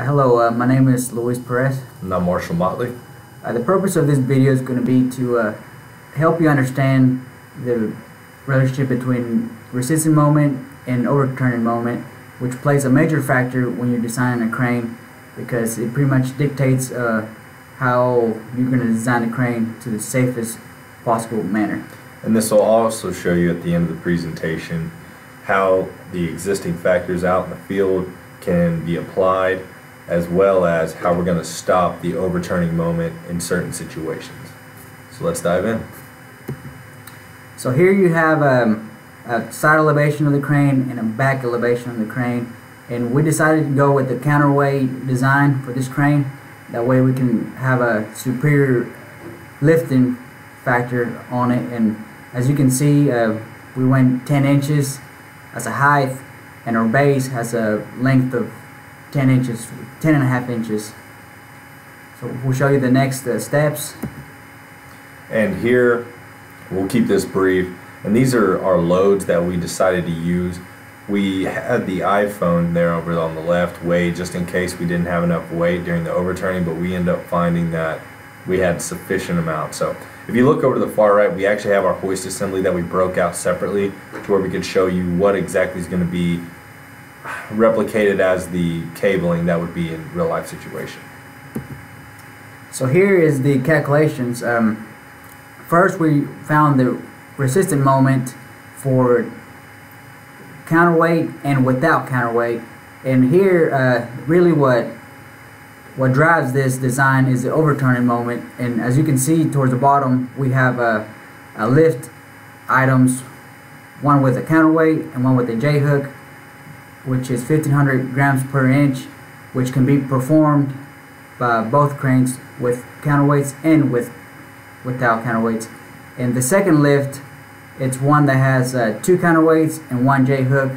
Hello, my name is Luis Perez. And I'm Marshall Motley. The purpose of this video is going to be to help you understand the relationship between resisting moment and overturning moment, which plays a major factor when you're designing a crane, because it pretty much dictates how you're going to design the crane to the safest possible manner. And this will also show you at the end of the presentation how the existing factors out in the field can be applied, as well as how we're going to stop the overturning moment in certain situations. So let's dive in. So here you have a side elevation of the crane and a back elevation of the crane, and we decided to go with the counterweight design for this crane. That way we can have a superior lifting factor on it. And as you can see, we went 10 inches as a height, and our base has a length of 10 inches, 10.5 inches. So we'll show you the next steps. And here, we'll keep this brief, and these are our loads that we decided to use. We had the iPhone there over on the left weighed just in case we didn't have enough weight during the overturning, but we ended up finding that we had sufficient amount. So if you look over to the far right, we actually have our hoist assembly that we broke out separately to where we could show you what exactly is going to be replicated as the cabling that would be in real life situation. So here is the calculations. First we found the resistant moment for counterweight and without counterweight, and here really what drives this design is the overturning moment. And as you can see towards the bottom, we have a lift items, one with a counterweight and one with a J-hook, which is 1500 grams per inch, which can be performed by both cranes with counterweights and without counterweights. And the second lift, it's one that has 2 counterweights and 1 J-hook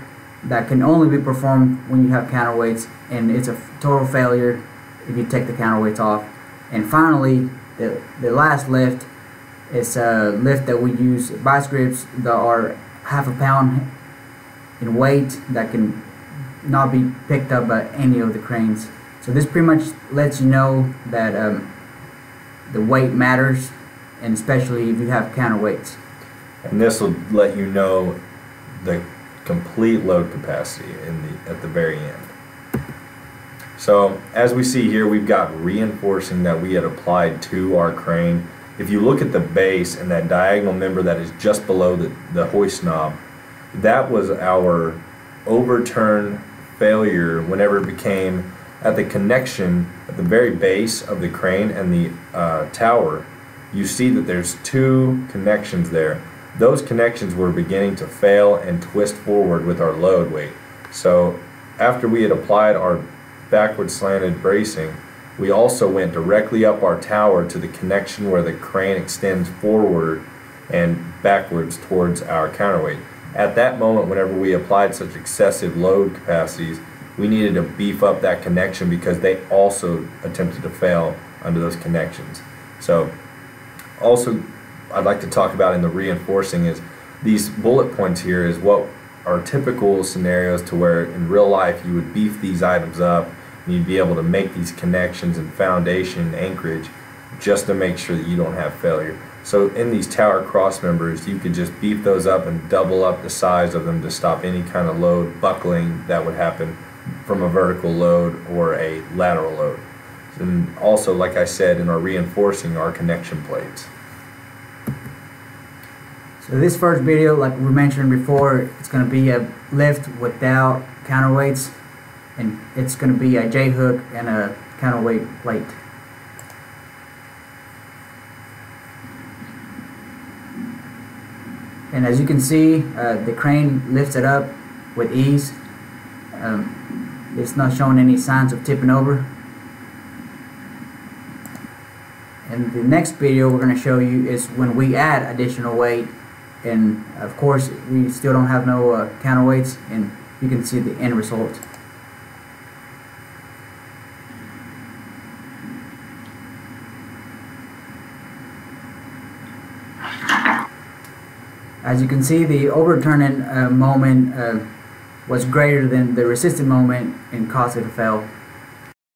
that can only be performed when you have counterweights, and it's a total failure if you take the counterweights off. And finally, the last lift is a lift that we use vice grips that are ½ pound in weight that can not be picked up by any of the cranes. So this pretty much lets you know that the weight matters, and especially if you have counterweights. And this will let you know the complete load capacity at the very end. So as we see here, we've got reinforcing that we had applied to our crane. If you look at the base and that diagonal member that is just below the hoist knob, that was our overturn failure whenever it became at the connection at the very base of the crane and the tower. You see that there's 2 connections there. Those connections were beginning to fail and twist forward with our load weight. So after we had applied our backward slanted bracing, we also went directly up our tower to the connection where the crane extends forward and backwards towards our counterweight. At that moment, whenever we applied such excessive load capacities, we needed to beef up that connection because they also attempted to fail under those connections. So also I'd like to talk about in the reinforcing is these bullet points here is what are typical scenarios to where in real life you would beef these items up and you'd be able to make these connections and foundation anchorage just to make sure that you don't have failure. So in these tower cross members, you could just beef those up and double up the size of them to stop any kind of load buckling that would happen from a vertical load or a lateral load. And also, like I said, in our reinforcing, our connection plates. So this first video, like we mentioned before, it's going to be a lift without counterweights, and it's going to be a J-hook and a counterweight plate. And as you can see, the crane lifts it up with ease. It's not showing any signs of tipping over. And the next video we're going to show you is when we add additional weight, and of course we still don't have no counterweights, and you can see the end result. As you can see, the overturning moment was greater than the resistant moment and caused it to fail.